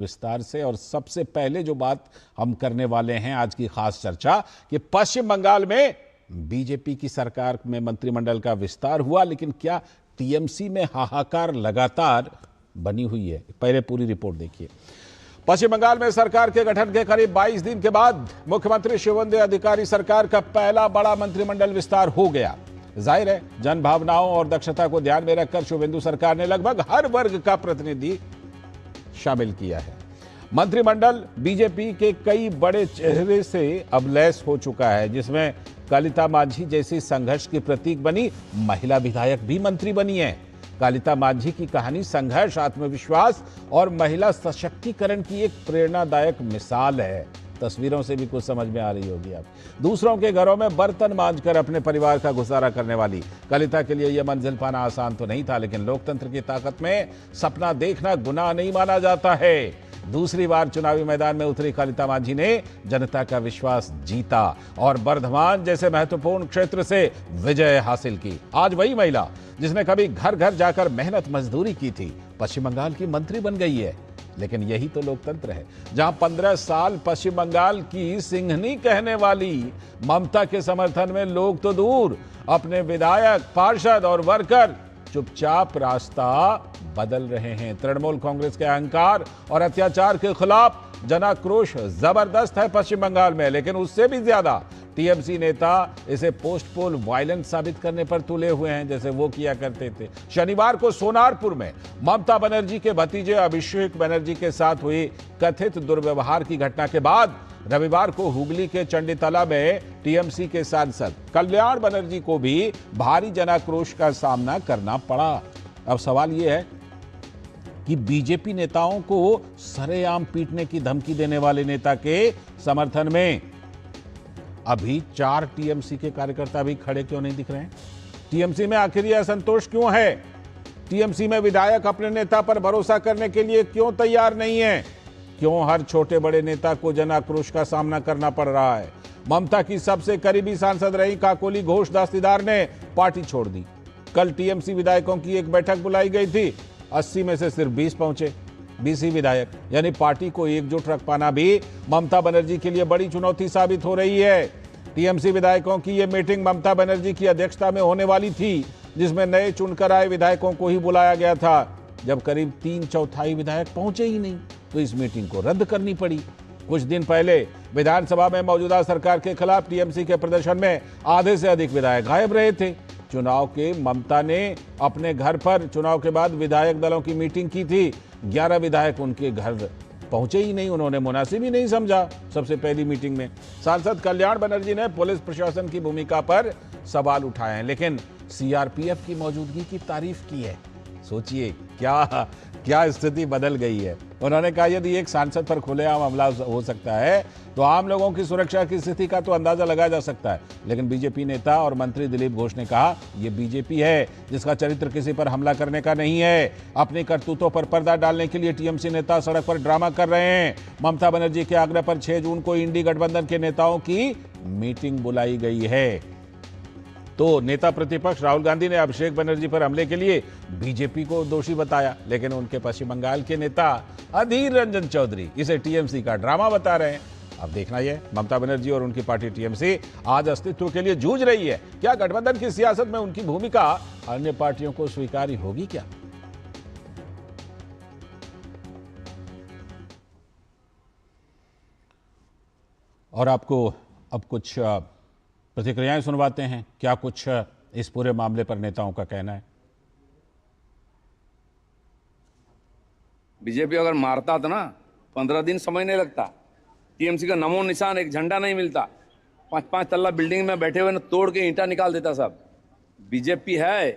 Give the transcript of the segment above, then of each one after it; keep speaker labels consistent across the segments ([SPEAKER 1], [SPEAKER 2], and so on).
[SPEAKER 1] विस्तार से। और सबसे पहले जो बात हम करने वाले हैं आज की खास चर्चा कि पश्चिम बंगाल में बीजेपी की सरकार में मंत्रिमंडल का विस्तार हुआ, लेकिन क्या टीएमसी में हाहाकार लगातार बनी हुई है। पहले पूरी रिपोर्ट देखिए। पश्चिम बंगाल में सरकार के गठन के करीब 22 दिन के बाद मुख्यमंत्री शुवेंदु अधिकारी सरकार का पहला बड़ा मंत्रिमंडल विस्तार हो गया। जाहिर है, जन भावनाओं और दक्षता को ध्यान में रखकर शुवेंदु सरकार ने लगभग हर वर्ग का प्रतिनिधि शामिल किया है। मंत्रिमंडल बीजेपी के कई बड़े चेहरे से अब लैस हो चुका है, जिसमें कलिता माझी जैसी संघर्ष की प्रतीक बनी महिला विधायक भी मंत्री बनी है। कलिता माझी की कहानी संघर्ष, आत्मविश्वास और महिला सशक्तिकरण की एक प्रेरणादायक मिसाल है। तस्वीरों से भी कुछ समझ में आ रही होगी आप। दूसरों के घरों में बर्तन मांजकर अपने परिवार का गुजारा करने वाली कलिता के लिए यह मंजिल पाना आसान तो नहीं था, लेकिन लोकतंत्र की ताकत में सपना देखना गुनाह नहीं माना जाता है। दूसरी बार चुनावी मैदान में उतरी कलिता माझी ने जनता का विश्वास जीता और बर्धमान जैसे महत्वपूर्ण क्षेत्र से विजय हासिल की। आज वही महिला जिसने कभी घर घर जाकर मेहनत मजदूरी की थी, पश्चिम बंगाल की मंत्री बन गई है। लेकिन यही तो लोकतंत्र है, जहां 15 साल पश्चिम बंगाल की सिंहनी कहने वाली ममता के समर्थन में लोग तो दूर, अपने विधायक, पार्षद और वर्कर चुपचाप रास्ता बदल रहे हैं। तृणमूल कांग्रेस के अहंकार और अत्याचार के खिलाफ जनाक्रोश जबरदस्त है पश्चिम बंगाल में, लेकिन उससे भी ज्यादा टीएमसी नेता इसे पोस्ट पोल वायलेंस साबित करने पर तुले हुए हैं, जैसे वो किया करते थे। शनिवार को सोनारपुर में ममता बनर्जी के भतीजे अभिषेक बनर्जी के साथ हुई कथित दुर्व्यवहार की घटना के बाद रविवार को हुगली के चंडीतला में टीएमसी के सांसद कल्याण बनर्जी को भी भारी जनाक्रोश का सामना करना पड़ा। अब सवाल यह है कि बीजेपी नेताओं को सरेआम पीटने की धमकी देने वाले नेता के समर्थन में अभी 4 टीएमसी के कार्यकर्ता भी खड़े क्यों नहीं दिख रहे हैं? टीएमसी में आखिर यह असंतोष क्यों है? टीएमसी में विधायक अपने नेता पर भरोसा करने के लिए क्यों तैयार नहीं है? क्यों हर छोटे बड़े नेता को जन आक्रोश का सामना करना पड़ रहा है? ममता की सबसे करीबी सांसद रही काकोली घोष दस्तीदार ने पार्टी छोड़ दी। कल टीएमसी विधायकों की एक बैठक बुलाई गई थी, 80 में से सिर्फ 20 पहुंचे, 20 ही विधायक। यानी पार्टी को एकजुट रख पाना भी ममता बनर्जी के लिए बड़ी चुनौती साबित हो रही है। टीएमसी विधायकों की यह मीटिंग ममता बनर्जी की अध्यक्षता में होने वाली थी, जिसमें नए चुनकर आए विधायकों को ही बुलाया गया था। जब करीब 3/4 विधायक पहुंचे ही नहीं, तो इस मीटिंग को रद्द करनी पड़ी। कुछ दिन पहले विधानसभा में मौजूदा सरकार के खिलाफ टीएमसी के प्रदर्शन में आधे से अधिक विधायक गायब रहे थे। चुनाव के ममता ने अपने घर पर चुनाव के बाद विधायक दलों की मीटिंग की थी। 11 विधायक उनके घर पहुंचे ही नहीं, उन्होंने मुनासिब ही नहीं समझा। सबसे पहली मीटिंग में सांसद कल्याण बनर्जी ने पुलिस प्रशासन की भूमिका पर सवाल उठाए हैं, लेकिन सीआरपीएफ की मौजूदगी की तारीफ की है। सोचिए क्या स्थिति बदल गई है। उन्होंने कहा यदि एक सांसद पर खुलेआम हमला हो सकता है तो आम लोगों की सुरक्षा की स्थिति का तो अंदाजा लगाया जा सकता है। लेकिन बीजेपी नेता और मंत्री दिलीप घोष ने कहा यह बीजेपी है जिसका चरित्र किसी पर हमला करने का नहीं है। अपनी करतूतों पर पर्दा डालने के लिए टीएमसी नेता सड़क पर ड्रामा कर रहे हैं। ममता बनर्जी के आग्रह पर 6 जून को इंडी गठबंधन के नेताओं की मीटिंग बुलाई गई है। तो नेता प्रतिपक्ष राहुल गांधी ने अभिषेक बनर्जी पर हमले के लिए बीजेपी को दोषी बताया, लेकिन उनके पश्चिम बंगाल के नेता अधीर रंजन चौधरी इसे टीएमसी का ड्रामा बता रहे हैं। अब देखना यह ममता बनर्जी और उनकी पार्टी टीएमसी आज अस्तित्व के लिए जूझ रही है। क्या गठबंधन की सियासत में उनकी भूमिका अन्य पार्टियों को स्वीकार्य होगी क्या? और आपको अब कुछ प्रतिक्रियाएं सुनवाते हैं, क्या कुछ इस पूरे मामले पर नेताओं का कहना है।
[SPEAKER 2] बीजेपी अगर मारता था ना 15 दिन समय नहीं लगता। टीएमसी का नमो निशान, एक झंडा नहीं मिलता। 5-5 तल्ला बिल्डिंग में बैठे हुए तोड़ के ईंटा निकाल देता सब। बीजेपी है,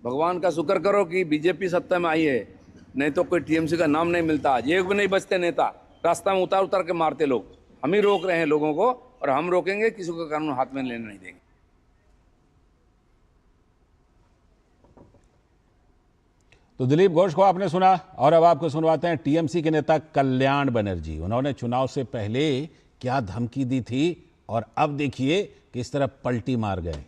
[SPEAKER 2] भगवान का शुक्र करो कि बीजेपी सत्ता में आई है, नहीं तो कोई टीएमसी का नाम नहीं मिलता। आज एक भी नहीं बचते नेता, रास्ता में उतार उतार के मारते लोग। हम ही रोक रहे हैं लोगों को और हम रोकेंगे, किसी को कानून हाथ में लेने नहीं देंगे।
[SPEAKER 1] तो दिलीप घोष को आपने सुना और अब आपको सुनवाते हैं टीएमसी के नेता कल्याण बनर्जी। उन्होंने चुनाव से पहले क्या धमकी दी थी और अब देखिए किस तरह पलटी मार गए।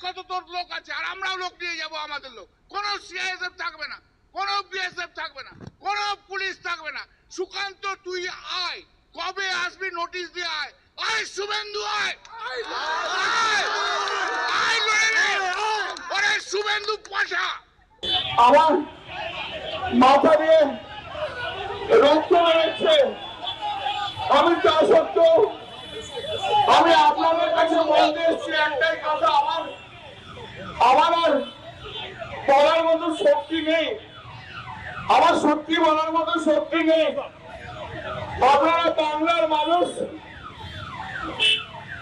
[SPEAKER 3] কত তোর লোক আছে, আর আমরাও লোক নিয়ে যাবো। আমাদের লোক, কোনো সিআইএসএফ থাকবে না, কোনো বিএসএফ থাকবে না, কোনো পুলিশ থাকবে না। সুকান্ত তুই আয়, কবে আসবি নোটিশ দিয়ে আয়। আয় শুভেন্দু আয়, আয় লড়ে রে, ওরে শুভেন্দু পাশা।
[SPEAKER 4] আমার মাথা দিয়ে রক্ত বেরোচ্ছে। আমি তা সত্ত্বেও আমি আপনাদের কাছে বলতে এসেছি একটাই কথা, আমার আর বলার মতো শক্তি নেই, আমার সত্যি বলার মতো শক্তি নেই। আপনারা বাংলার মানুষ,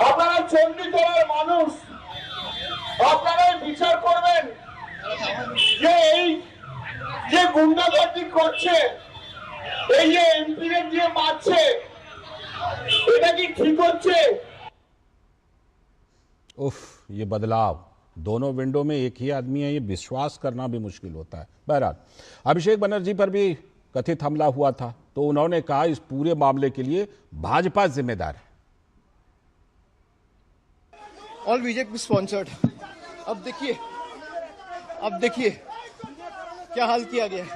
[SPEAKER 4] আপনারা চণ্ডীতলার মানুষ, আপনারাই বিচার করবেন যে এই যে গুন্ডাগর্দি করছে, এই যে এমপিদের দিয়ে মারছে, এটা কি ঠিক হচ্ছে?
[SPEAKER 1] उफ, ये बदलाव दोनों विंडो में एक ही आदमी है, ये विश्वास करना भी मुश्किल होता है। बहरहाल अभिषेक बनर्जी पर भी कथित हमला हुआ था, तो उन्होंने कहा इस पूरे मामले के लिए भाजपा जिम्मेदार है।
[SPEAKER 5] All BJP sponsored. अब देखिए क्या हाल किया गया है।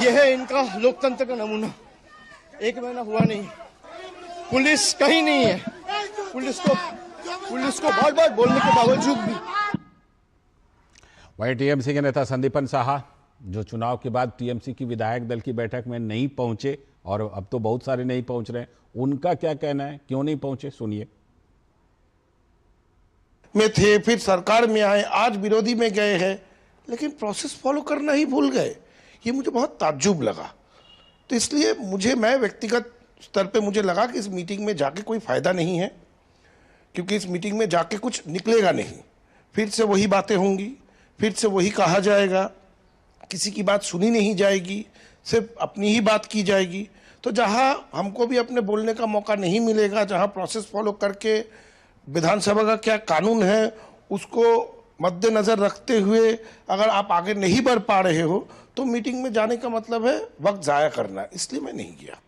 [SPEAKER 5] यह है इनका लोकतंत्र का नमूना। 1 महीना हुआ नहीं, पुलिस कहीं नहीं है। पुलिस को बार बार बोलने के बावजूद भी।
[SPEAKER 1] वहीं टीएमसी के नेता संदीपन साहा, जो चुनाव के बाद टीएमसी की विधायक दल की बैठक में नहीं पहुंचे और अब तो बहुत सारे नहीं पहुंच रहे हैं, उनका क्या कहना है, क्यों नहीं पहुंचे, सुनिए।
[SPEAKER 6] में थे, फिर सरकार में आए, आज विरोधी में गए हैं, लेकिन प्रोसेस फॉलो करना ही भूल गए। ये मुझे बहुत ताज्जुब लगा। तो इसलिए मैं व्यक्तिगत स्तर पे मुझे लगा कि इस मीटिंग में जाके कोई फायदा नहीं है, क्योंकि इस मीटिंग में जाके कुछ निकलेगा नहीं। फिर से वही बातें होंगी, फिर से वही कहा जाएगा, किसी की बात सुनी नहीं जाएगी, सिर्फ अपनी ही बात की जाएगी। तो जहां हमको भी अपने बोलने का मौका नहीं मिलेगा, जहां प्रोसेस फॉलो करके विधानसभा का क्या कानून है उसको मद्देनजर रखते हुए अगर आप आगे नहीं बढ़ पा रहे हो, तो मीटिंग में जाने का मतलब है वक्त जाया करना। इसलिए मैं नहीं गया।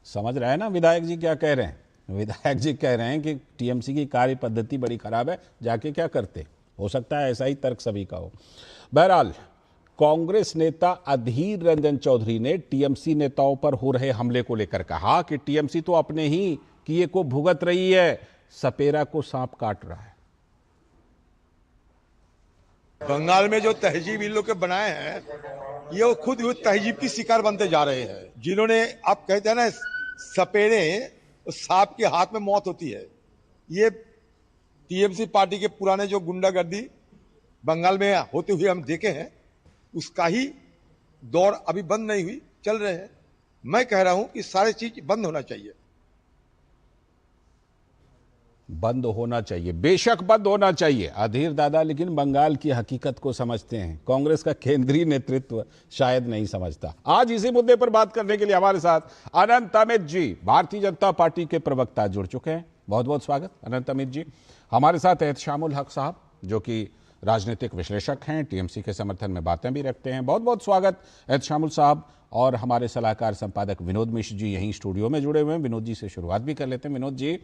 [SPEAKER 1] समझ रहे हैं ना विधायक जी क्या कह रहे हैं? विधायक जी कह रहे हैं कि टीएमसी की कार्य पद्धति बड़ी खराब है, जाके क्या करते। हो सकता है ऐसा ही तर्क सभी का हो। बहरहाल कांग्रेस नेता अधीर रंजन चौधरी ने टीएमसी नेताओं पर हो रहे हमले को लेकर कहा कि टीएमसी तो अपने ही किए को भुगत रही है, सपेरा को सांप काट रहा है।
[SPEAKER 7] बंगाल में जो तहजीब इन लोग के बनाए हैं, ये वो खुद तहजीब की शिकार बनते जा रहे हैं। जिन्होंने, आप कहते हैं ना सपेरे, सांप के हाथ में मौत होती है। ये टीएमसी पार्टी के पुराने जो गुंडागर्दी बंगाल में होते हुए हम देखे हैं, उसका ही दौर अभी बंद नहीं हुई, चल रहे हैं। मैं कह रहा हूं कि सारी चीज बंद होना चाहिए।
[SPEAKER 1] बंद होना चाहिए, बेशक बंद होना चाहिए अधीर दादा, लेकिन बंगाल की हकीकत को समझते हैं, कांग्रेस का केंद्रीय नेतृत्व शायद नहीं समझता। आज इसी मुद्दे पर बात करने के लिए हमारे साथ अनंत अमित जी, भारतीय जनता पार्टी के प्रवक्ता, जुड़ चुके हैं। बहुत बहुत स्वागत अनंत अमित जी। हमारे साथ एहतशामुल हक साहब, जो कि राजनीतिक विश्लेषक हैं, टीएमसी के समर्थन में बातें भी रखते हैं। बहुत बहुत स्वागत एहतशामुल साहब। और हमारे सलाहकार संपादक विनोद मिश्र जी यहीं स्टूडियो में जुड़े हुए हैं। विनोद जी से शुरुआत भी कर लेते हैं। विनोद जी,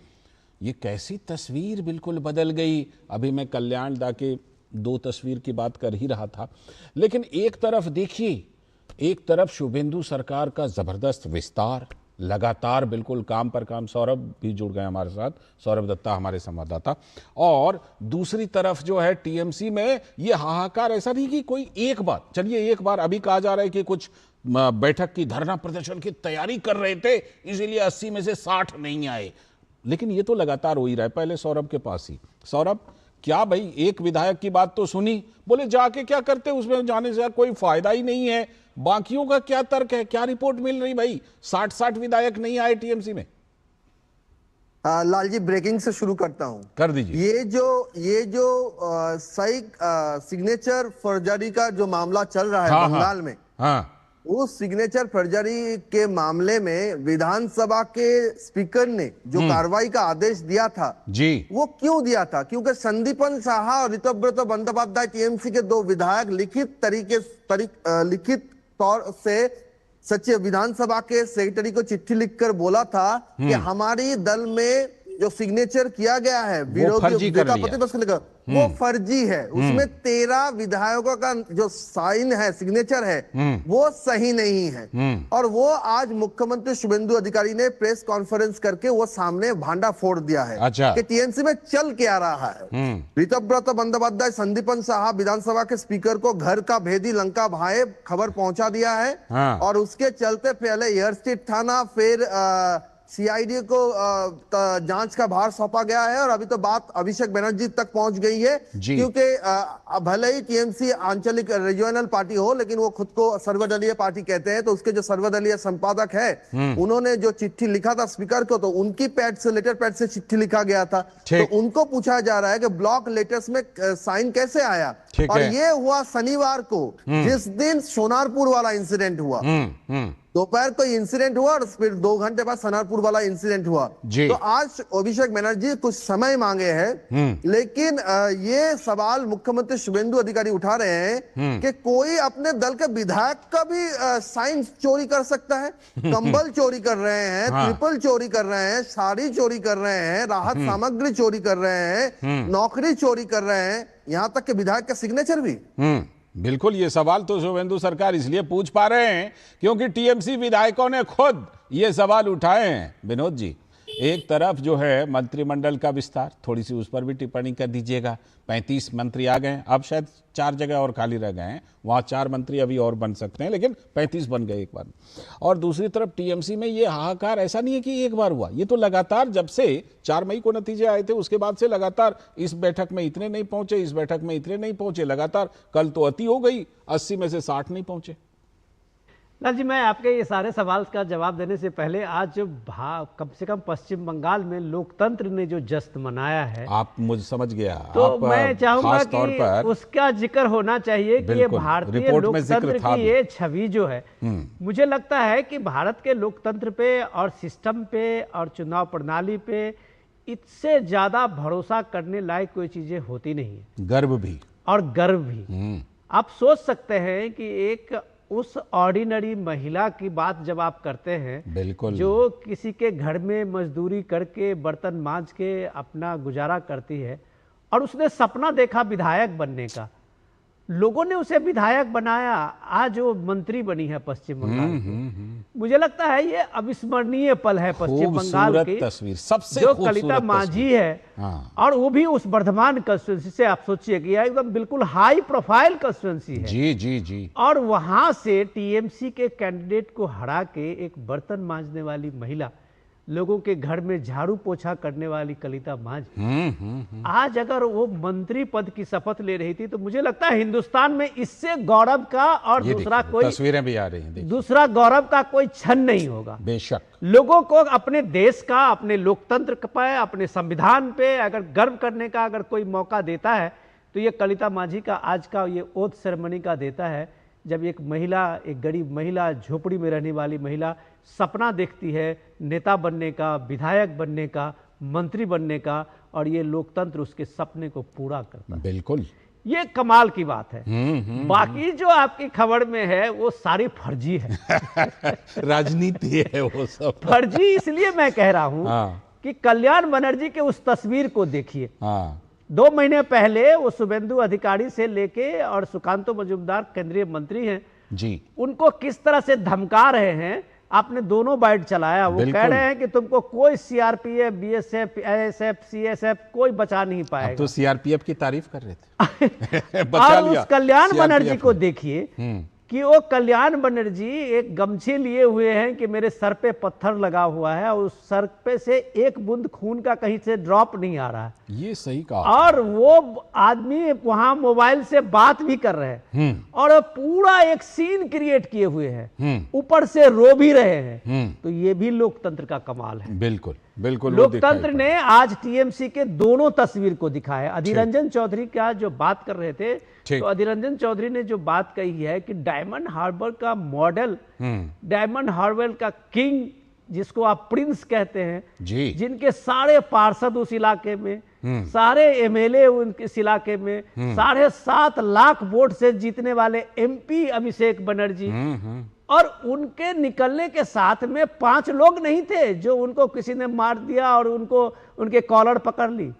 [SPEAKER 1] ये कैसी तस्वीर बिल्कुल बदल गई। अभी मैं कल्याण दा के 2 तस्वीर की बात कर ही रहा था, लेकिन एक तरफ देखिए, एक तरफ शुभेंदु सरकार का जबरदस्त विस्तार, लगातार बिल्कुल काम पर काम। सौरभ भी जुड़ गए हमारे साथ, सौरभ दत्ता हमारे संवाददाता। और दूसरी तरफ जो है टीएमसी में ये हाहाकार, ऐसा नहीं कि कोई एक बार, चलिए एक बार अभी कहा जा रहा है कि कुछ बैठक की, धरना प्रदर्शन की तैयारी कर रहे थे, इसीलिए 80 में से 60 नहीं आए, लेकिन ये तो लगातार हो ही रहा है। पहले सौरभ के पास ही, सौरभ क्या भाई, एक विधायक की बात तो सुनी, बोले जाके क्या करते, उसमें जाने से कोई फायदा ही नहीं है। बाकियों का क्या तर्क है, क्या रिपोर्ट मिल रही भाई? 60 विधायक नहीं आए टीएमसी में।
[SPEAKER 8] लाल जी, ब्रेकिंग से शुरू करता हूं,
[SPEAKER 1] कर दीजिए।
[SPEAKER 8] ये जो सही सिग्नेचर फर्जरी का जो मामला चल रहा है बंगाल में,
[SPEAKER 1] हाँ,
[SPEAKER 8] उस सिग्नेचर फर्जरी के मामले में विधानसभा के स्पीकर ने जो कार्रवाई का आदेश दिया था
[SPEAKER 1] जी,
[SPEAKER 8] वो क्यों दिया था? क्योंकि संदीपन साहा और ऋतव्रत बंदोपाध्याय टीएमसी के 2 विधायक लिखित तौर से सचिव विधानसभा के सेक्रेटरी को चिट्ठी लिखकर बोला था कि हमारी दल में जो सिग्नेचर किया गया है
[SPEAKER 1] फर्जी
[SPEAKER 8] विरोधी
[SPEAKER 1] कर
[SPEAKER 8] नेता
[SPEAKER 1] लिया।
[SPEAKER 8] प्रतिपक्ष ने कहा, वो फर्जी है। उसमें 13 विधायकों का जो साइन है, सिग्नेचर है, वो सही नहीं है। और वो आज मुख्यमंत्री शुभेंदु अधिकारी ने प्रेस कॉन्फ्रेंस करके वो सामने भांडा फोड़ दिया है
[SPEAKER 1] अच्छा।
[SPEAKER 8] कि टीएमसी में चल क्या रहा है। ऋतव्रत बंदोपाध्याय संदीपन साहब विधानसभा के स्पीकर को घर का भेदी लंका भाए खबर पहुंचा दिया है।
[SPEAKER 1] हाँ।
[SPEAKER 8] और उसके चलते पहले एयर स्ट्रीट थाना, फिर सीआईडी को जांच का भार सौंपा गया है। और अभी तो बात अभिषेक बनर्जी तक पहुंच गई है,
[SPEAKER 1] जी।
[SPEAKER 8] क्योंकि भले ही टीएमसी आंचलिक रीजनल पार्टी हो, लेकिन वो खुद को सर्वदलीय पार्टी कहते हैं। तो उसके जो सर्वदलीय संपादक है, उन्होंने जो चिट्ठी लिखा था स्पीकर को, तो उनकी पैड से, लेटर पैड से चिट्ठी लिखा गया था। तो उनको पूछा जा रहा है कि ब्लॉक लेटर्स में साइन कैसे आया। और ये हुआ शनिवार को, जिस दिन सोनारपुर वाला इंसिडेंट हुआ। दोपहर को इंसिडेंट हुआ और फिर 2 घंटे बाद सोनारपुर वाला इंसिडेंट हुआ। तो आज अभिषेक बनर्जी कुछ समय मांगे हैं, लेकिन ये सवाल मुख्यमंत्री शुभेंदु अधिकारी उठा रहे हैं कि कोई अपने दल के विधायक का भी साइन चोरी कर सकता है। कंबल चोरी कर रहे हैं, ट्रिपल चोरी कर रहे हैं, साड़ी चोरी कर रहे हैं, राहत सामग्री चोरी कर रहे हैं, नौकरी चोरी कर रहे हैं, यहां तक कि विधायक का सिग्नेचर भी।
[SPEAKER 1] बिल्कुल, ये सवाल तो शुभेंदु सरकार इसलिए पूछ पा रहे हैं क्योंकि टीएमसी विधायकों ने खुद ये सवाल उठाए हैं। विनोद जी, एक तरफ जो है मंत्रिमंडल का विस्तार, थोड़ी सी उस पर भी टिप्पणी कर दीजिएगा। 35 मंत्री आ गए, अब शायद 4 जगह और खाली रह गए हैं, वहाँ 4 मंत्री अभी और बन सकते हैं, लेकिन 35 बन गए एक बार। और दूसरी तरफ टीएमसी में ये हाहाकार ऐसा नहीं है कि एक बार हुआ, ये तो लगातार जब से 4 मई को नतीजे आए थे उसके बाद से लगातार इस बैठक में इतने नहीं पहुंचे, इस बैठक में इतने नहीं पहुंचे, लगातार। कल तो अति हो गई, 80 में से 60 नहीं पहुंचे।
[SPEAKER 9] लाल जी, मैं आपके ये सारे सवाल का जवाब देने से पहले आज जो कम से कम पश्चिम बंगाल में लोकतंत्र ने जो जश्न मनाया है,
[SPEAKER 1] आप मुझे समझ गया,
[SPEAKER 9] तो
[SPEAKER 1] आप
[SPEAKER 9] मैं चाहूंगा
[SPEAKER 1] खास तौर पर
[SPEAKER 9] कि उसका जिक्र होना चाहिए कि ये भारतीय लोकतंत्र की ये छवि जो है, मुझे लगता है कि भारत के लोकतंत्र पे और सिस्टम पे और चुनाव प्रणाली पे इससे ज्यादा भरोसा करने लायक कोई चीजें होती नहीं है।
[SPEAKER 1] गर्व भी
[SPEAKER 9] और गर्व भी। आप सोच सकते हैं कि एक उस ऑर्डिनरी महिला की बात जब आप करते हैं,
[SPEAKER 1] बिल्कुल,
[SPEAKER 9] जो किसी के घर में मजदूरी करके बर्तन मांज के अपना गुजारा करती है, और उसने सपना देखा विधायक बनने का, लोगों ने उसे विधायक बनाया, आज वो मंत्री बनी है पश्चिम बंगाल। मुझे लगता है ये अविस्मरणीय पल है पश्चिम बंगाल की
[SPEAKER 1] तस्वीर, सबसे
[SPEAKER 9] जो कलिता मांझी है। और वो भी उस वर्धमान कंस्टिट्यूंसी से। आप सोचिए कि एकदम बिल्कुल हाई प्रोफाइल कंस्टिट्यूंसी है।
[SPEAKER 1] जी जी जी।
[SPEAKER 9] और वहां से टीएमसी के कैंडिडेट को हरा के एक बर्तन मांजने वाली महिला, लोगों के घर में झाड़ू पोछा करने वाली कलिता मांझी आज अगर वो मंत्री पद की शपथ ले रही थी, तो मुझे लगता है हिंदुस्तान में इससे गौरव का और दूसरा कोई,
[SPEAKER 1] तस्वीरें भी आ रही हैं,
[SPEAKER 9] दूसरा गौरव का कोई क्षण नहीं होगा।
[SPEAKER 1] बेशक
[SPEAKER 9] लोगों को अपने देश का, अपने लोकतंत्र पे, अपने संविधान पे अगर गर्व करने का अगर कोई मौका देता है, तो ये कलिता मांझी का आज का ये ओथ सेरेमनी का देता है, जब एक महिला, एक गरीब महिला, झोपड़ी में रहने वाली महिला सपना देखती है नेता बनने का, विधायक बनने का, मंत्री बनने का, और ये लोकतंत्र उसके सपने को पूरा करता है।
[SPEAKER 1] बिल्कुल,
[SPEAKER 9] ये कमाल की बात है। बाकी जो आपकी खबर में है वो सारी फर्जी है।
[SPEAKER 1] राजनीति है वो सब।
[SPEAKER 9] फर्जी इसलिए मैं कह रहा हूं कि कल्याण बनर्जी के उस तस्वीर को देखिए। 2 महीने पहले वो शुभेंदु अधिकारी से लेके और सुकांतो मजूमदार केंद्रीय मंत्री हैं
[SPEAKER 1] जी,
[SPEAKER 9] उनको किस तरह से धमका रहे हैं। आपने दोनों बाइट चलाया, वो कह रहे हैं कि तुमको कोई सीआरपीएफ, बीएसएफ, एएसएफ, सीएसएफ कोई बचा नहीं पाएगा।
[SPEAKER 1] तो सीआरपीएफ की तारीफ कर रहे थे।
[SPEAKER 9] बचा और लिया। उस कल्याण बनर्जी को देखिए कि वो कल्याण बनर्जी एक गमछे लिए हुए हैं कि मेरे सर पे पत्थर लगा हुआ है, और उस सर पे से एक बूंद खून का कहीं से ड्रॉप नहीं आ रहा है।
[SPEAKER 1] ये सही कहा।
[SPEAKER 9] और वो आदमी वहां मोबाइल से बात भी कर रहे हैं, और पूरा एक सीन क्रिएट किए हुए हैं, ऊपर से रो भी रहे हैं। तो ये भी लोकतंत्र का कमाल है।
[SPEAKER 1] बिल्कुल बिल्कुल।
[SPEAKER 9] लोकतंत्र ने आज टीएमसी के दोनों तस्वीर को दिखाया। अधीर रंजन चौधरी का जो बात कर रहे थे, तो अधीर रंजन चौधरी ने जो बात कही है कि डायमंड हार्बर का मॉडल, डायमंड हार्बर का किंग, जिसको आप प्रिंस कहते हैं
[SPEAKER 1] जी,
[SPEAKER 9] जिनके सारे पार्षद उस इलाके में, सारे एमएलए उनके इस इलाके में, 7.5 लाख वोट से जीतने वाले एमपी अभिषेक बनर्जी, और उनके निकलने के साथ में 5 लोग नहीं थे जो उनको किसी ने मार दिया और उनको उनके कॉलर पकड़ ली,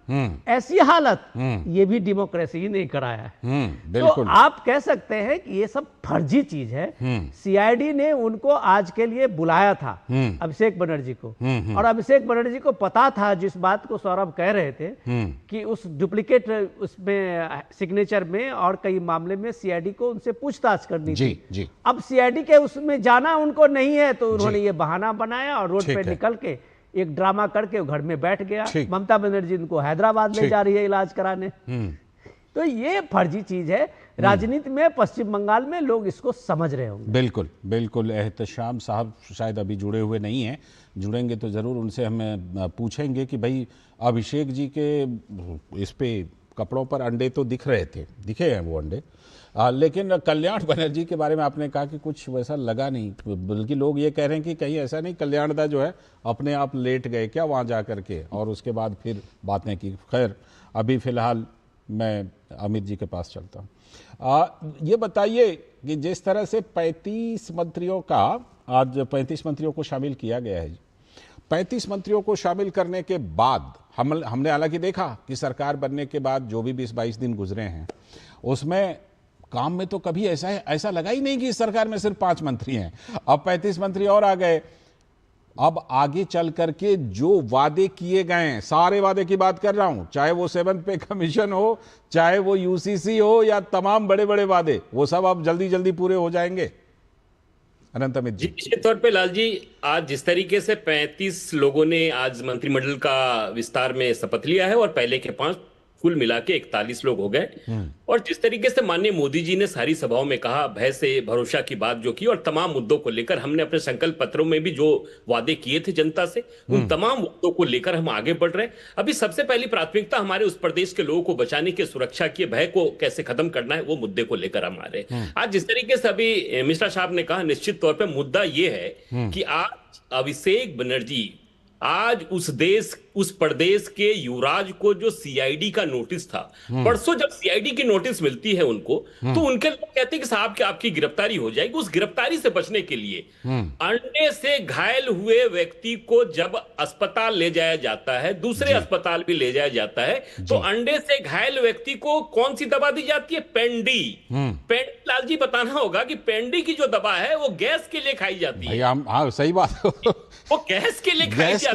[SPEAKER 9] ऐसी हालत, ये भी डेमोक्रेसी ही नहीं कराया है। तो आप कह सकते हैं कि ये सब फर्जी चीज है। सीआईडी ने उनको आज के लिए बुलाया था, अभिषेक बनर्जी को, और अभिषेक बनर्जी को पता था जिस बात को सौरभ कह रहे थे कि उस डुप्लीकेट उसमें सिग्नेचर में और कई मामले में सीआईडी को उनसे पूछताछ करनी थी। अब सीआईडी के उसमें जाना उनको नहीं है, तो उन्होंने ये बहाना बनाया और रोड पे निकल के एक ड्रामा करके घर में बैठ गया। ममता बनर्जी उनको हैदराबाद ले जा रही है इलाज कराने। तो ये फर्जी चीज है। राजनीति में पश्चिम बंगाल में लोग इसको समझ रहे होंगे।
[SPEAKER 1] बिल्कुल बिल्कुल। एहतशाम साहब शायद अभी जुड़े हुए नहीं हैं, जुड़ेंगे तो ज़रूर उनसे हमें पूछेंगे कि भाई अभिषेक जी के इस पे कपड़ों पर अंडे तो दिख रहे थे, दिखे हैं वो अंडे, लेकिन कल्याण बनर्जी के बारे में आपने कहा कि कुछ वैसा लगा नहीं, बल्कि लोग ये कह रहे हैं कि कहीं ऐसा नहीं कल्याण दा जो है अपने आप लेट गए क्या वहाँ जा कर के और उसके बाद फिर बातें की। खैर अभी फ़िलहाल मैं अमित जी के पास चलता हूँ। ये बताइए कि जिस तरह से 35 मंत्रियों का आज 35 मंत्रियों को शामिल किया गया है, 35 मंत्रियों को शामिल करने के बाद हमने हालांकि देखा कि सरकार बनने के बाद जो भी 20-22 दिन गुजरे हैं उसमें काम में तो कभी ऐसा लगा ही नहीं कि इस सरकार में सिर्फ 5 मंत्री हैं, अब 35 मंत्री और आ गए। अब आगे चल करके जो वादे किए गए हैं, सारे वादे की बात कर रहा हूं, चाहे वो 7th पे कमीशन हो, चाहे वो यूसीसी हो या तमाम बड़े बड़े वादे, वो सब अब जल्दी जल्दी पूरे हो जाएंगे। अनंत अमित जी,
[SPEAKER 10] निश्चित तौर पे लाल जी, आज जिस तरीके से 35 लोगों ने आज मंत्रिमंडल का विस्तार में शपथ लिया है और पहले के 5 कुल मिला के 41 लोग हो गए, और जिस तरीके से माननीय मोदी जी ने सारी सभाओं में कहा, भय से भरोसा की बात जो की, और तमाम मुद्दों को लेकर हमने अपने संकल्प पत्रों में भी जो वादे किए थे जनता से, उन तमाम मुद्दों को लेकर हम आगे बढ़ रहे हैं। अभी सबसे पहली प्राथमिकता हमारे उस प्रदेश के लोगों को बचाने की, सुरक्षा की, भय को कैसे खत्म करना है, वो मुद्दे को लेकर हम आ रहे हैं। आज जिस तरीके से अभी मिश्रा साहब ने कहा, निश्चित तौर पर मुद्दा ये है कि आज अभिषेक बनर्जी आज उस प्रदेश के युवराज को जो सीआईडी का नोटिस था, परसों जब सीआईडी की नोटिस मिलती है उनको, तो उनके लोग कहते हैं कि साहब कि आपकी गिरफ्तारी हो जाएगी। उस गिरफ्तारी से बचने के लिए अंडे से घायल हुए व्यक्ति को जब अस्पताल ले जाया जाता है, दूसरे अस्पताल भी ले जाया जाता है, तो अंडे से घायल व्यक्ति को कौन सी दवा दी जाती है? पेंडी। लाल जी बताना होगा कि पेंडी की जो दवा है वो गैस के लिए खाई जाती है।
[SPEAKER 1] हाँ सही बात,
[SPEAKER 10] वो गैस के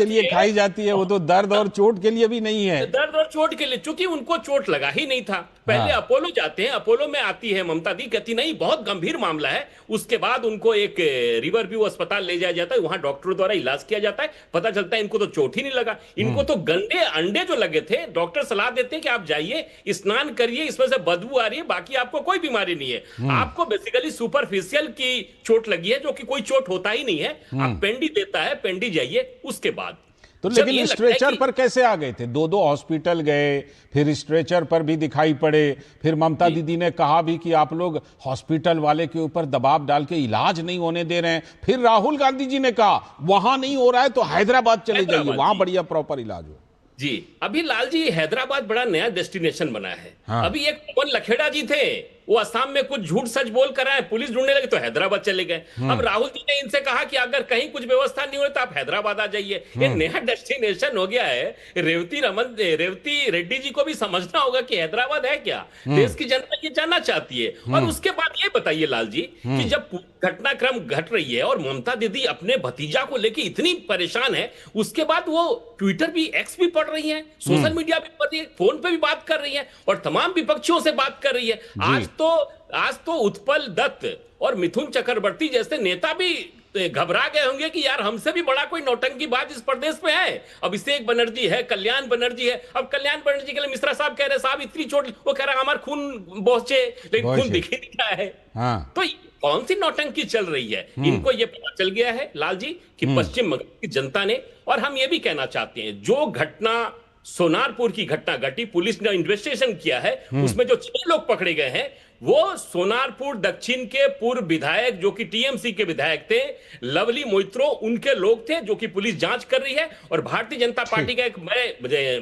[SPEAKER 10] लिए
[SPEAKER 1] खाई जाती है, वो तो दर्द और चोट के लिए भी नहीं है।
[SPEAKER 10] दर्द और चोट के लिए, चूंकि उनको चोट लगा ही नहीं था। पहले अपोलो जाते हैं, अपोलो में आती है ममता दी, कहती नहीं बहुत गंभीर मामला है। उसके बाद उनको एक रिवर व्यू अस्पताल ले जाया जाता है, वहां डॉक्टरों द्वारा इलाज किया जाता है, पता चलता है इनको तो चोट ही नहीं लगा, इनको तो गंदे अंडे जो लगे थे। डॉक्टर सलाह देते हैं कि आप जाइए स्नान करिए, इसमें से बदबू आ रही है, बाकी आपको कोई बीमारी नहीं है, आपको बेसिकली सुपरफिशियल की चोट लगी है, जो कि कोई चोट होता ही नहीं है। आप पेंडी देता है, पेंडी जाइए। उसके बाद
[SPEAKER 1] तो लेकिन स्ट्रेचर पर कैसे आ गए थे? 2 हॉस्पिटल गए, फिर स्ट्रेचर पर भी दिखाई पड़े, फिर ममता दीदी ने कहा भी कि आप लोग हॉस्पिटल वाले के ऊपर दबाव डाल के इलाज नहीं होने दे रहे हैं, फिर राहुल गांधी जी ने कहा वहां नहीं हो रहा है तो हैदराबाद चले जाइए, वहां बढ़िया प्रॉपर इलाज हो।
[SPEAKER 10] जी अभी लाल जी, हैदराबाद बड़ा नया डेस्टिनेशन बना है। अभी एक पवन लखेड़ा जी थे, वो असम में कुछ झूठ सच बोल कर आए, पुलिस ढूंढने लगे तो हैदराबाद चले गए। अब राहुल जी ने इनसे कहा कि अगर कहीं कुछ व्यवस्था नहीं हो तो आप हैदराबाद आ जाइए। ये नया डेस्टिनेशन हो गया है। रेवती रेड्डी जी को भी समझना होगा कि हैदराबाद है क्या, देश की जनता ये जानना चाहती है। और उसके बाद ये बताइए लाल जी कि जब घटनाक्रम घट रही है और ममता दीदी अपने भतीजा को लेकर इतनी परेशान है, उसके बाद वो ट्विटर भी, एक्स भी पढ़ रही है, सोशल मीडिया भी पढ़ रही है, फोन पे भी बात कर रही है और तमाम विपक्षियों से बात कर रही है। आज तो उत्पल दत्त और मिथुन चक्रवर्ती जैसे नेता भी घबरा गए होंगे कि यार हमसे भी बड़ा कोई नौटंकी बात इस प्रदेश में है। अभिषेक बनर्जी है, कल्याण बनर्जी है। अब कल्याण बनर्जी के लिए मिश्रा साहब कह रहे साहब इतनी चोट, वो कह रहा हमारा खून पहुंचे, लेकिन खून दिख ही नहीं रहा है। तो कौन सी नौटंकी चल रही है? इनको ये पता चल गया है लाल जी कि पश्चिम बंगाल की जनता ने, और हम ये भी कहना चाहते हैं, जो घटना सोनारपुर की घटना घटी, पुलिस ने इन्वेस्टिगेशन किया है, उसमें जो 6 लोग पकड़े गए हैं वो सोनारपुर दक्षिण के पूर्व विधायक जो कि टीएमसी के विधायक थे, लवली मोइत्रो, उनके लोग थे, जो कि पुलिस जांच कर रही है। और भारतीय जनता पार्टी का एक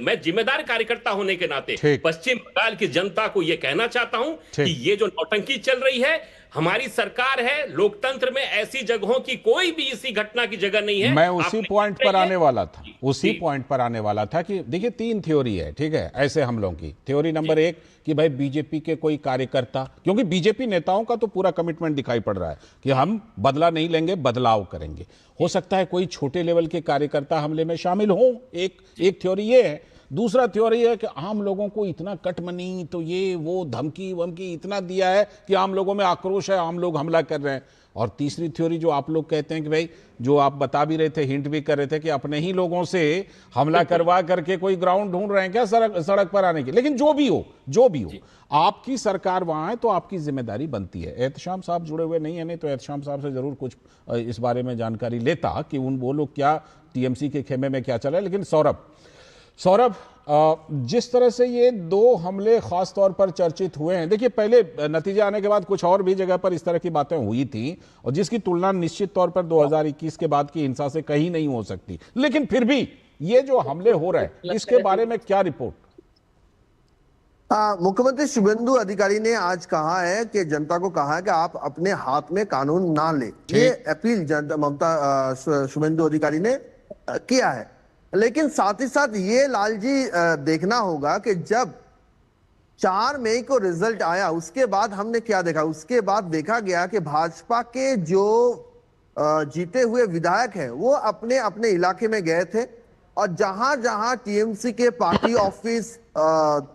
[SPEAKER 10] मैं जिम्मेदार कार्यकर्ता होने के नाते पश्चिम बंगाल की जनता को यह कहना चाहता हूं कि ये जो नौटंकी चल रही है, हमारी सरकार है, लोकतंत्र में ऐसी जगहों की कोई भी इसी घटना की जगह नहीं है।
[SPEAKER 1] मैं उसी पॉइंट पर आने वाला था, उसी पॉइंट पर आने वाला था कि देखिए 3 थ्योरी है, ठीक है, ऐसे हमलों की। थ्योरी नंबर 1 कि भाई बीजेपी के कोई कार्यकर्ता, क्योंकि बीजेपी नेताओं का तो पूरा कमिटमेंट दिखाई पड़ रहा है कि हम बदला नहीं लेंगे, बदलाव करेंगे। हो सकता है कोई छोटे लेवल के कार्यकर्ता हमले में शामिल हो, एक थ्योरी ये है। दूसरा थ्योरी है कि आम लोगों को इतना कट मनी, तो ये वो धमकी वमकी इतना दिया है कि आम लोगों में आक्रोश है, आम लोग हमला कर रहे हैं। और तीसरी थ्योरी जो आप लोग कहते हैं कि भाई, जो आप बता भी रहे थे, हिंट भी कर रहे थे कि अपने ही लोगों से हमला करवा करके कोई ग्राउंड ढूंढ रहे हैं क्या सड़क पर आने की। लेकिन जो भी हो आपकी सरकार वहां है तो आपकी जिम्मेदारी बनती है। एहतशाम साहब जुड़े हुए नहीं है, नहीं तो एहतशाम साहब से जरूर कुछ इस बारे में जानकारी लेता कि वो लोग क्या टीएमसी के खेमे में क्या चला है। लेकिन सौरभ, जिस तरह से ये 2 हमले खास तौर पर चर्चित हुए हैं, देखिए पहले नतीजे आने के बाद कुछ और भी जगह पर इस तरह की बातें हुई थी, और जिसकी तुलना निश्चित तौर पर 2021 के बाद की हिंसा से कहीं नहीं हो सकती। लेकिन फिर भी ये जो हमले हो रहे हैं, इसके बारे में क्या रिपोर्ट?
[SPEAKER 8] मुख्यमंत्री शुभेंदु अधिकारी ने आज कहा है कि जनता को कहा है कि आप अपने हाथ में कानून ना ले। ये अपील ममता शुभेंदु अधिकारी ने किया है। लेकिन साथ ही साथ ये लालजी देखना होगा कि जब 4 मई को रिजल्ट आया, उसके बाद हमने क्या देखा। उसके बाद देखा गया कि भाजपा के जो जीते हुए विधायक हैं वो अपने अपने इलाके में गए थे, और जहां जहां टीएमसी के पार्टी ऑफिस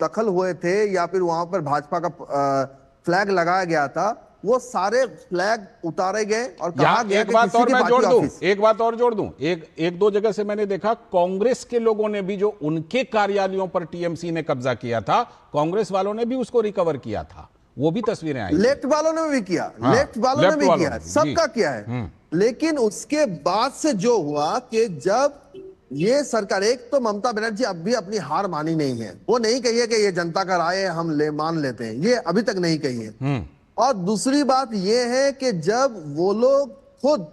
[SPEAKER 8] दखल हुए थे या फिर वहां पर भाजपा का फ्लैग लगाया गया था, वो सारे फ्लैग उतारे गए और कहा गया
[SPEAKER 1] एक बात और मैं जोड़ दूं, एक 2 जगह से मैंने देखा कांग्रेस के लोगों ने भी, जो उनके कार्यालयों पर टीएमसी ने कब्जा किया था, कांग्रेस वालों ने भी उसको रिकवर किया था। वो भी तस्वीरें आई।
[SPEAKER 8] लेफ्ट वालों ने भी किया, लेफ्ट वालों ने भी किया, सबका किया है। लेकिन उसके बाद से जो हुआ कि जब ये सरकार, एक तो ममता बनर्जी अब भी अपनी हार मानी नहीं है, वो नहीं कही है कि ये जनता का राय है, हम मान लेते हैं, ये अभी तक नहीं कही है। और दूसरी बात यह है कि जब वो लोग खुद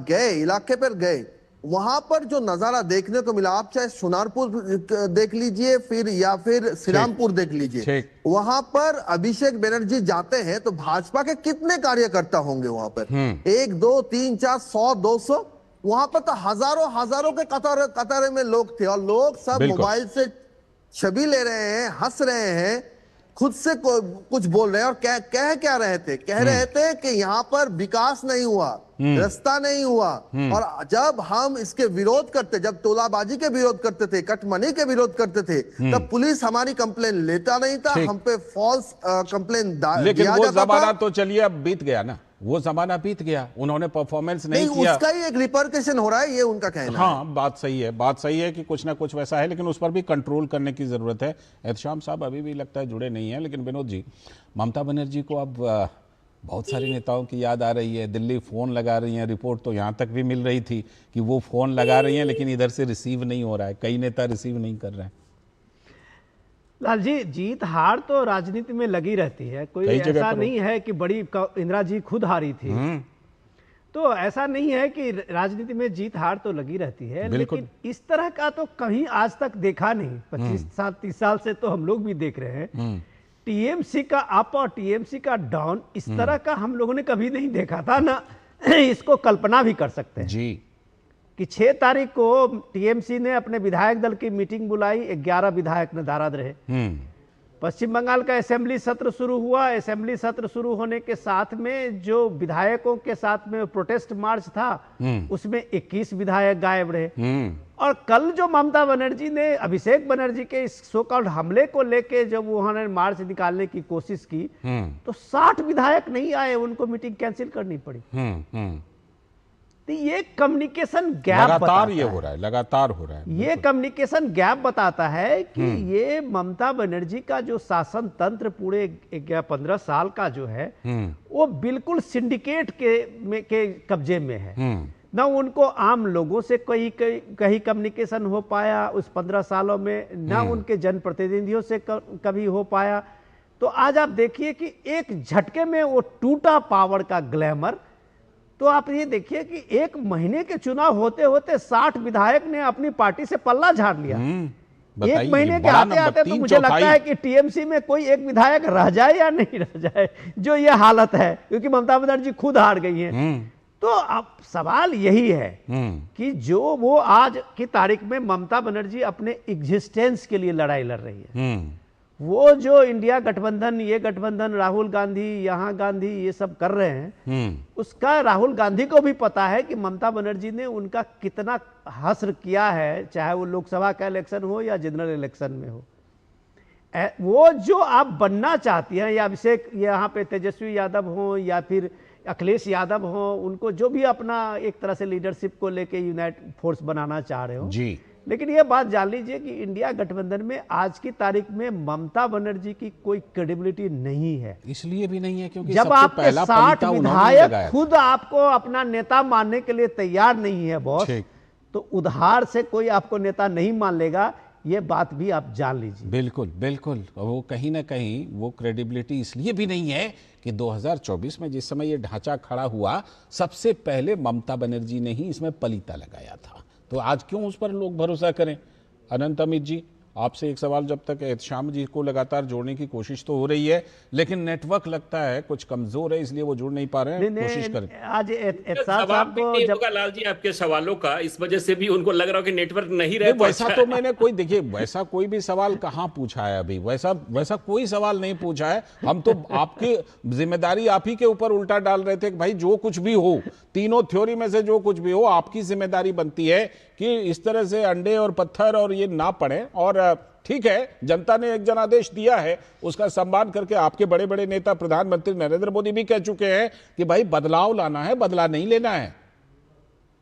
[SPEAKER 8] गए, इलाके पर गए, वहां पर जो नजारा देखने को मिला, आप चाहे सोनारपुर देख लीजिए फिर या फिर श्रीरामपुर देख लीजिए, वहां पर अभिषेक बनर्जी जाते हैं तो भाजपा के कितने कार्यकर्ता होंगे वहां पर? 1 2 3 4 100 200, वहां पर तो हजारों के कतार में लोग थे, और लोग सब मोबाइल से छवि ले रहे हैं, हंस रहे हैं, खुद से कुछ बोल रहे हैं। और कह क्या रहे थे? कह रहे थे कि यहाँ पर विकास नहीं हुआ, रास्ता नहीं हुआ। और जब हम इसके विरोध करते, जब तोलाबाजी के विरोध करते थे, कटमनी के विरोध करते थे, तब पुलिस हमारी कंप्लेन लेता नहीं था, हम पे फॉल्स कंप्लेन
[SPEAKER 1] लेकिन वो जमाना तो चलिए अब बीत गया ना, वो जमाना बीत गया, उन्होंने परफॉर्मेंस नहीं किया,
[SPEAKER 8] उसका ही एक रिपरकशन हो रहा है, ये उनका कहना है।
[SPEAKER 1] हाँ, बात सही है कि कुछ ना कुछ वैसा है, लेकिन उस पर भी कंट्रोल करने की जरूरत है। एहतशाम साहब अभी भी लगता है जुड़े नहीं है। लेकिन विनोद जी, ममता बनर्जी को अब बहुत सारे नेताओं की याद आ रही है, दिल्ली फोन लगा रही है, रिपोर्ट तो यहाँ तक भी मिल रही थी कि वो फोन लगा रही हैं लेकिन इधर से रिसीव नहीं हो रहा है, कई नेता रिसीव नहीं कर रहे हैं।
[SPEAKER 9] लालजी, जीत हार तो राजनीति में लगी रहती है, कोई ऐसा नहीं है कि बड़ी इंदिरा जी खुद हारी थी, तो ऐसा नहीं है कि राजनीति में जीत हार तो लगी रहती है। लेकिन इस तरह का तो कहीं आज तक देखा नहीं। 25-30 साल से तो हम लोग भी देख रहे हैं, टीएमसी का अप और टीएमसी का डाउन, इस तरह का हम लोगों ने कभी नहीं देखा था ना। इसको कल्पना भी कर सकते हैं
[SPEAKER 1] जी
[SPEAKER 9] कि 6 तारीख को टीएमसी ने अपने विधायक दल की मीटिंग बुलाई, 11 विधायक नाराज रहे। पश्चिम बंगाल का असेंबली सत्र शुरू हुआ, असेंबली सत्र शुरू होने के साथ में जो विधायकों के साथ में प्रोटेस्ट मार्च था, उसमें 21 विधायक गायब रहे। और कल जो ममता बनर्जी ने अभिषेक बनर्जी के इस सो कॉल्ड हमले को लेके जब उन्होंने मार्च निकालने की कोशिश की, तो 60 विधायक नहीं आए, उनको मीटिंग कैंसिल करनी पड़ी। तो ये कम्युनिकेशन गैप
[SPEAKER 1] लगातार ये हो रहा है, लगातार हो रहा है।
[SPEAKER 9] ये कम्युनिकेशन गैप बताता है कि ये ममता बनर्जी का जो शासन तंत्र पूरे 15 साल का जो है, वो बिल्कुल सिंडिकेट के कब्जे में है। ना उनको आम लोगों से कहीं कम्युनिकेशन हो पाया उस 15 सालों में, ना उनके जनप्रतिनिधियों से कभी हो पाया। तो आज आप देखिए कि एक झटके में वो टूटा पावर का ग्लैमर। तो आप ये देखिए कि एक महीने के चुनाव होते होते 60 विधायक ने अपनी पार्टी से पल्ला झाड़ लिया। एक महीने के आते आते तो मुझे लगता है कि टीएमसी में कोई एक विधायक रह जाए या नहीं रह जाए, जो ये हालत है, क्योंकि ममता बनर्जी खुद हार गई हैं। तो अब सवाल यही है कि जो वो आज की तारीख में ममता बनर्जी अपने एग्जिस्टेंस के लिए लड़ाई लड़ रही है, वो जो इंडिया गठबंधन, ये गठबंधन, राहुल गांधी यहाँ गांधी, ये सब कर रहे हैं, उसका राहुल गांधी को भी पता है कि ममता बनर्जी ने उनका कितना हश्र किया है, चाहे वो लोकसभा का इलेक्शन हो या जनरल इलेक्शन में हो। वो जो आप बनना चाहती हैं, या अभिषेक यहाँ पे तेजस्वी यादव हो या फिर अखिलेश यादव हो, उनको जो भी अपना एक तरह से लीडरशिप को लेके यूनाइटेड फोर्स बनाना चाह रहे हो जी, लेकिन ये बात जान लीजिए कि इंडिया गठबंधन में आज की तारीख में ममता बनर्जी की कोई क्रेडिबिलिटी नहीं है।
[SPEAKER 1] इसलिए भी नहीं है क्योंकि
[SPEAKER 9] जब आपके 60 विधायक खुद आपको अपना नेता मानने के लिए तैयार नहीं है बॉस, तो उधार से कोई आपको नेता नहीं मान लेगा, ये बात भी आप जान लीजिए।
[SPEAKER 1] बिल्कुल बिल्कुल। वो कहीं ना कहीं वो क्रेडिबिलिटी इसलिए भी नहीं है कि 2024 में जिस समय ये ढांचा खड़ा हुआ, सबसे पहले ममता बनर्जी ने ही इसमें पलीता लगाया था। तो आज क्यों उस पर लोग भरोसा करें? अनंत अमित जी, आपसे एक सवाल, जब तक एहतशाम जी को लगातार जोड़ने की कोशिश तो हो रही है, लेकिन नेटवर्क लगता है कुछ कमजोर है, इसलिए वो जुड़ नहीं पा रहे हैं। कोशिश करें।
[SPEAKER 9] आज
[SPEAKER 10] जवाब भी नहीं होगा लाल जी आपके सवालों का, इस वजह से भी उनको लग रहा हो कि नेटवर्क नहीं रहे।
[SPEAKER 1] वैसा तो मैंने कोई, देखिए वैसा कोई भी सवाल कहाँ पूछा है अभी, वैसा कोई सवाल नहीं पूछा है। हम तो आपकी जिम्मेदारी आप ही के ऊपर उल्टा डाल रहे थे कि भाई जो कुछ भी हो, तीनों थ्योरी में से जो कुछ भी हो, आपकी जिम्मेदारी बनती है कि इस तरह से अंडे और पत्थर और ये ना पड़े। और ठीक है, जनता ने एक जनादेश दिया है, उसका सम्मान करके आपके बड़े बड़े नेता प्रधानमंत्री नरेंद्र मोदी भी कह चुके हैं कि भाई बदलाव लाना है, बदला नहीं लेना है।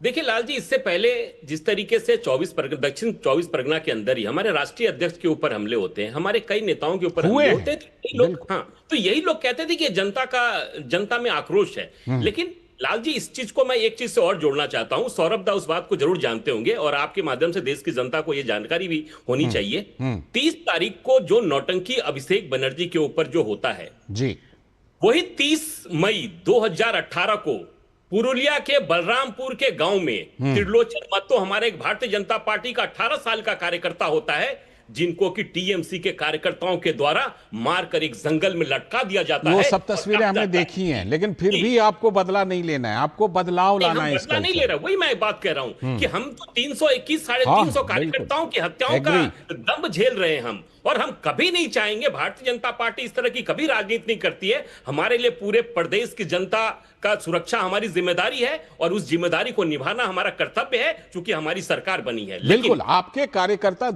[SPEAKER 10] देखिए लाल जी, इससे पहले जिस तरीके से दक्षिण 24 परगना के अंदर ही हमारे राष्ट्रीय अध्यक्ष के ऊपर हमले होते हैं, हमारे कई नेताओं के ऊपर हमले होते हैं, लोग, हाँ, तो यही लोग कहते थे कि जनता में आक्रोश है। लेकिन लाल जी, इस चीज को मैं एक चीज से और जोड़ना चाहता हूं। सौरभ दा उस बात को जरूर जानते होंगे और आपके माध्यम से देश की जनता को यह जानकारी भी होनी चाहिए। 30 तारीख को जो नौटंकी अभिषेक बनर्जी के ऊपर जो होता है जी, वही 30 मई 2018 को पुरुलिया के बलरामपुर के गांव में त्रिलोचन महतो, हमारे एक भारतीय जनता पार्टी का 18 साल का कार्यकर्ता होता है, जिनको कि टीएमसी के कार्यकर्ताओं के द्वारा मारकर एक जंगल में लटका दिया जाता है।
[SPEAKER 1] वो सब तस्वीरें हमने देखी हैं, लेकिन फिर भी आपको बदला नहीं लेना है, आपको बदलाव लाना है।
[SPEAKER 10] बदला नहीं ले रहा, वही मैं बात कह रहा हूं कि हम तो 321 साढ़े 300 कार्यकर्ताओं की हत्याओं का दंभ झेल रहे हैं हम, और हम कभी नहीं चाहेंगे, भारतीय जनता पार्टी इस तरह की कभी राजनीति नहीं करती है। हमारे लिए पूरे प्रदेश की जनता का सुरक्षा हमारी जिम्मेदारी है और उस जिम्मेदारी को निभाना हमारा कर्तव्य है, क्योंकि हमारी सरकार बनी है।
[SPEAKER 1] बिल्कुल, आपके कार्यकर्ता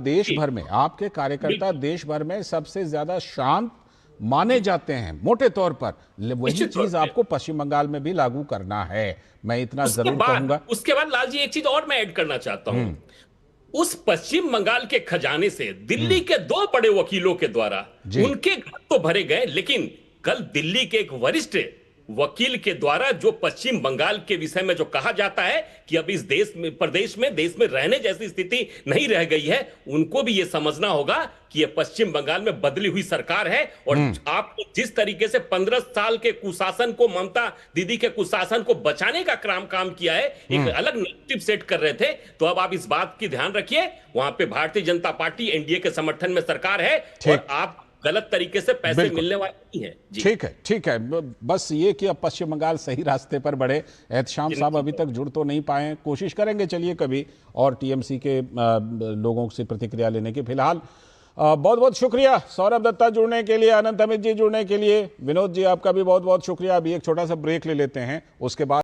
[SPEAKER 1] देश भर में सबसे ज्यादा शांत माने जाते हैं मोटे तौर पर। वही चीज आपको पश्चिम बंगाल में भी लागू करना है, मैं इतना जरूर कहूंगा।
[SPEAKER 10] उसके बाद लाल जी एक चीज और मैं ऐड करना चाहता हूं। उस पश्चिम बंगाल के खजाने से दिल्ली के 2 बड़े वकीलों के द्वारा उनके घर तो भरे गए, लेकिन कल दिल्ली के एक वरिष्ठ वकील के द्वारा जो पश्चिम बंगाल के विषय में जो कहा जाता है कि अब इस देश में रहने जैसी स्थिति नहीं रह गई है, उनको भी यह समझना होगा कि यह पश्चिम बंगाल में बदली हुई सरकार है। और आपने जिस तरीके से 15 साल के कुशासन को, ममता दीदी के कुशासन को बचाने का काम किया है, एक अलग नैरेटिव सेट कर रहे थे, तो अब आप इस बात की ध्यान रखिए, वहां पे भारतीय जनता पार्टी एनडीए के समर्थन में सरकार है और आप गलत तरीके से पैसे मिलने वाले नहीं है।
[SPEAKER 1] ठीक है, बस ये कि अब पश्चिम बंगाल सही रास्ते पर बढ़े। एहतशाम साहब अभी तक जुड़ तो नहीं पाए, कोशिश करेंगे चलिए कभी और टीएमसी के लोगों से प्रतिक्रिया लेने की। फिलहाल बहुत बहुत शुक्रिया सौरभ दत्ता जुड़ने के लिए, अनंत अमित जी जुड़ने के लिए, विनोद जी आपका भी बहुत बहुत शुक्रिया। अभी एक छोटा सा ब्रेक ले लेते हैं, उसके बाद